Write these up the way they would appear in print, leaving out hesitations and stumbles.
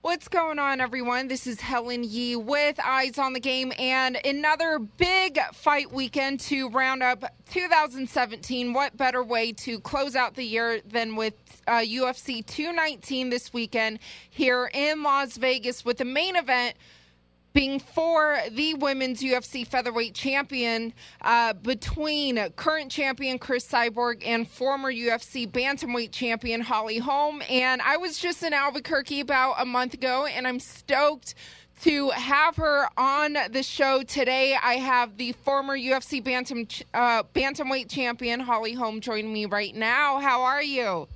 What's going on, everyone? This is Helen Yee with Eyes on the Game and another big fight weekend to round up 2017. What better way to close out the year than with UFC 219 this weekend here in Las Vegas, with the main event being for the women's UFC featherweight champion between current champion Cris Cyborg and former UFC bantamweight champion Holm. And I was just in Albuquerque about a month ago, and I'm stoked to have her on the show today. I have the former UFC bantamweight champion Holm joining me right now. How are you?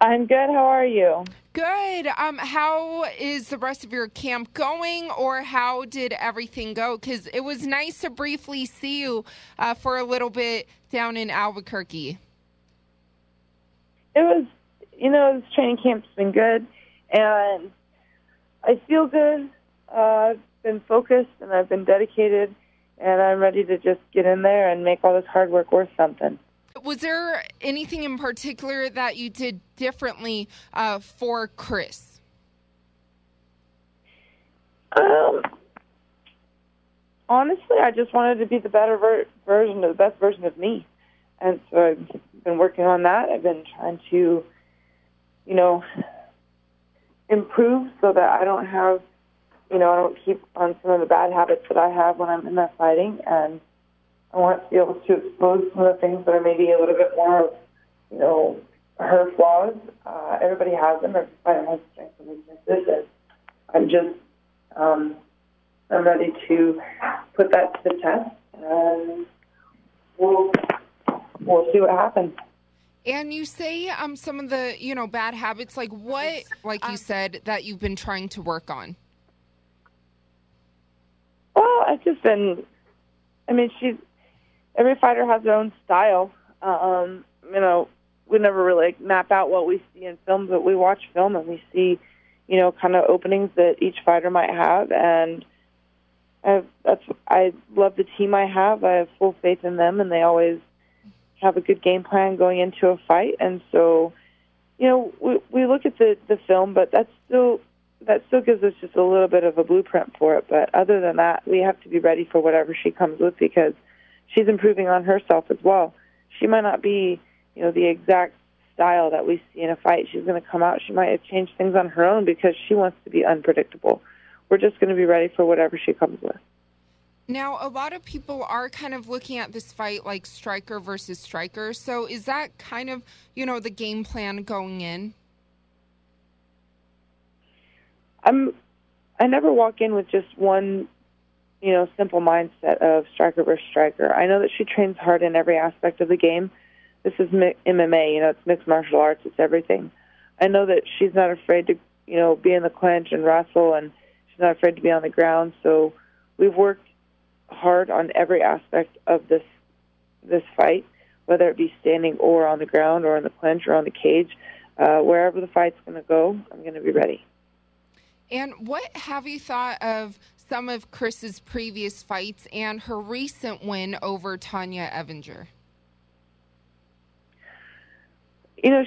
I'm good. How are you? Good. How is the rest of your camp going, or how did everything go? Because it was nice to briefly see you for a little bit down in Albuquerque. This training camp's been good, and I feel good. I've been focused, and I've been dedicated, and I'm ready to just get in there and make all this hard work worth something. Was there anything in particular that you did differently for Cris? Honestly, I just wanted to be the better the best version of me. And so I've been working on that. I've been trying to, improve so that I don't have, I don't keep on some of the bad habits that I have when I'm in there fighting. And I want to be able to expose some of the things that are maybe a little bit more, her flaws. Everybody has them. Every fighter has strengths and weaknesses. And I'm ready to put that to the test, and we'll see what happens. And you say some of the, bad habits, like what, like you said, that you've been trying to work on? Well, I've just been, every fighter has their own style. We never really map out what we see in film, but we watch film and we see, kind of openings that each fighter might have. And I love the team I have. I have full faith in them, and they always have a good game plan going into a fight. And so, we look at the film, but that still gives us just a little bit of a blueprint for it. But other than that, we have to be ready for whatever she comes with, because she's improving on herself as well. She might not be, the exact style that we see in a fight. She's going to come out. She might have changed things on her own because she wants to be unpredictable. We're just going to be ready for whatever she comes with. Now, a lot of people are kind of looking at this fight like striker versus striker. So is that kind of, the game plan going in? I never walk in with just one, simple mindset of striker versus striker. I know that she trains hard in every aspect of the game. This is MMA, it's mixed martial arts, it's everything. I know that she's not afraid to, be in the clinch and wrestle, and she's not afraid to be on the ground. So we've worked hard on every aspect of this fight, whether it be standing or on the ground or in the clinch or on the cage. Wherever the fight's going to go, I'm going to be ready. And what have you thought of some of Chris's previous fights and her recent win over Tanya Evinger?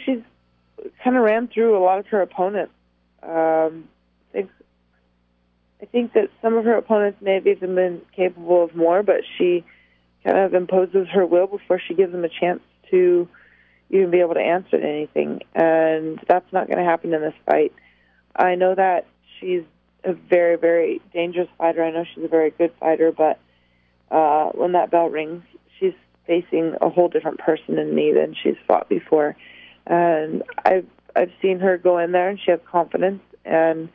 She's kind of ran through a lot of her opponents. I think that some of her opponents may have even been capable of more, but she kind of imposes her will before she gives them a chance to even be able to answer to anything. And that's not going to happen in this fight. I know that she's a very, very dangerous fighter. I know she's a very good fighter, but when that bell rings, she's facing a whole different person in me than she's fought before. And I've seen her go in there, and she has confidence, and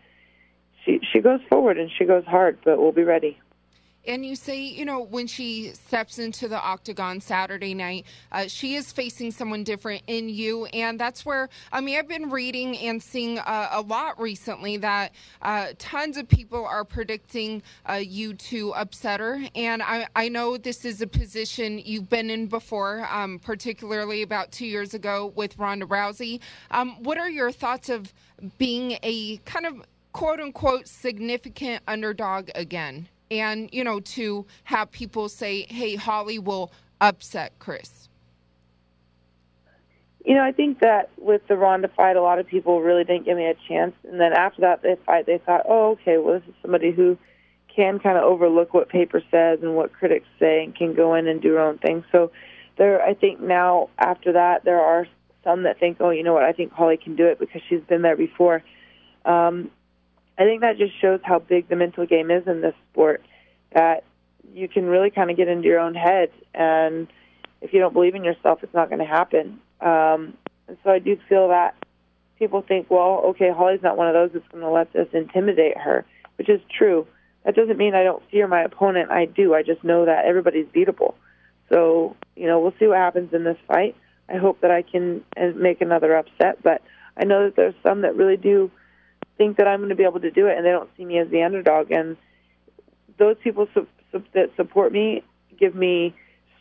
she goes forward and she goes hard, but we'll be ready. And you say, when she steps into the octagon Saturday night, she is facing someone different in you. And that's where, I've been reading and seeing a lot recently that tons of people are predicting you to upset her. And I know this is a position you've been in before, particularly about 2 years ago with Ronda Rousey. What are your thoughts of being a kind of quote-unquote significant underdog again? And, to have people say, hey, Holly will upset Cris. I think that with the Ronda fight, a lot of people really didn't give me a chance. And then after that fight, they thought, oh, okay, well, this is somebody who can kind of overlook what paper says and what critics say and can go in and do her own thing. So I think now after that, there are some that think, oh, you know what, I think Holly can do it because she's been there before. I think that just shows how big the mental game is in this sport, that you can really kind of get into your own head, and if you don't believe in yourself, it's not going to happen. And so I do feel that people think, well, okay, Holly's not one of those that's going to let this intimidate her, which is true. That doesn't mean I don't fear my opponent. I do. I just know that everybody's beatable. So, we'll see what happens in this fight. I hope that I can make another upset, but I know that there's some that really do think that I'm going to be able to do it, and they don't see me as the underdog. And those people that support me give me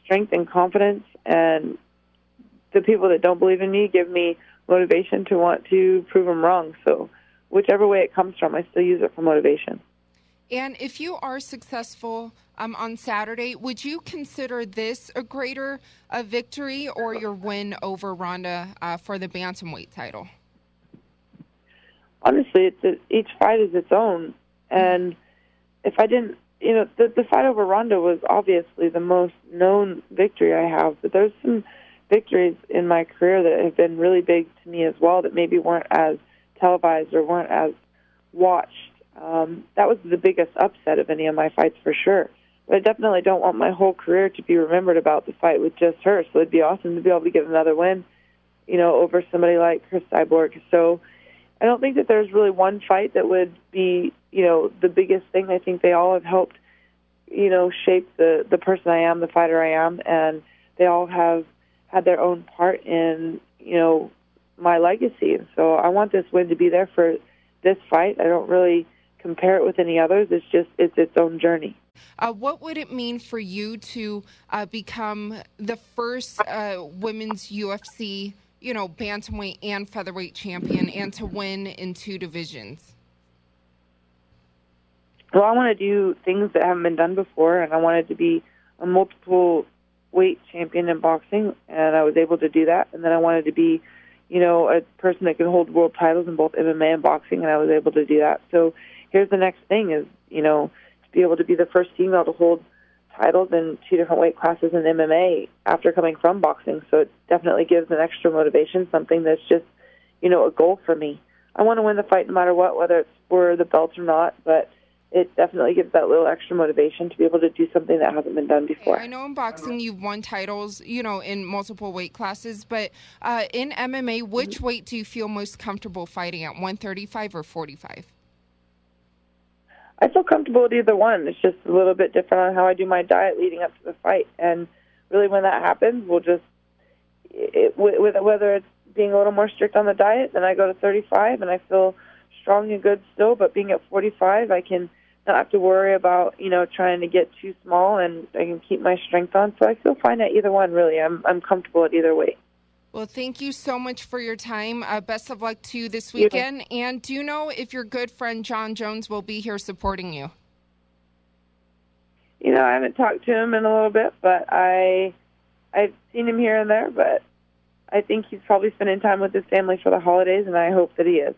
strength and confidence, and the people that don't believe in me give me motivation to want to prove them wrong. So whichever way it comes from, I still use it for motivation. And if you are successful on Saturday, would you consider this a greater victory or your win over Ronda for the bantamweight title? Honestly, each fight is its own. And if I didn't, the fight over Ronda was obviously the most known victory I have, but there's some victories in my career that have been really big to me as well that maybe weren't as televised or weren't as watched. That was the biggest upset of any of my fights for sure. But I definitely don't want my whole career to be remembered about the fight with just her. So it'd be awesome to be able to get another win, over somebody like Cris Cyborg. So I don't think that there's really one fight that would be, the biggest thing. I think they all have helped, shape the person I am, the fighter I am, and they all have had their own part in, my legacy. And so I want this win to be there for this fight. I don't really compare it with any others. It's its own journey. What would it mean for you to become the first women's UFC, bantamweight and featherweight champion, and to win in 2 divisions? Well, I want to do things that haven't been done before, and I wanted to be a multiple weight champion in boxing, and I was able to do that. And then I wanted to be, a person that could hold world titles in both MMA and boxing, and I was able to do that. So here's the next thing is, to be able to be the first female to hold titles in 2 different weight classes in MMA after coming from boxing. So it definitely gives an extra motivation, something that's just, a goal for me. I want to win the fight no matter what, whether it's for the belt or not, but it definitely gives that little extra motivation to be able to do something that hasn't been done before. I know in boxing you've won titles, in multiple weight classes, but in MMA, which weight do you feel most comfortable fighting at, 135 or 45? I feel comfortable with either one. It's just a little bit different on how I do my diet leading up to the fight. And really when that happens, we'll just, whether it's being a little more strict on the diet, then I go to 35 and I feel strong and good still, but being at 45, I can not have to worry about, trying to get too small, and I can keep my strength on. So I feel fine at either one, really. I'm comfortable at either weight. Well, thank you so much for your time. Best of luck to you this weekend. And do you know if your good friend John Jones will be here supporting you? I haven't talked to him in a little bit, but I've seen him here and there, but I think he's probably spending time with his family for the holidays, and I hope that he is.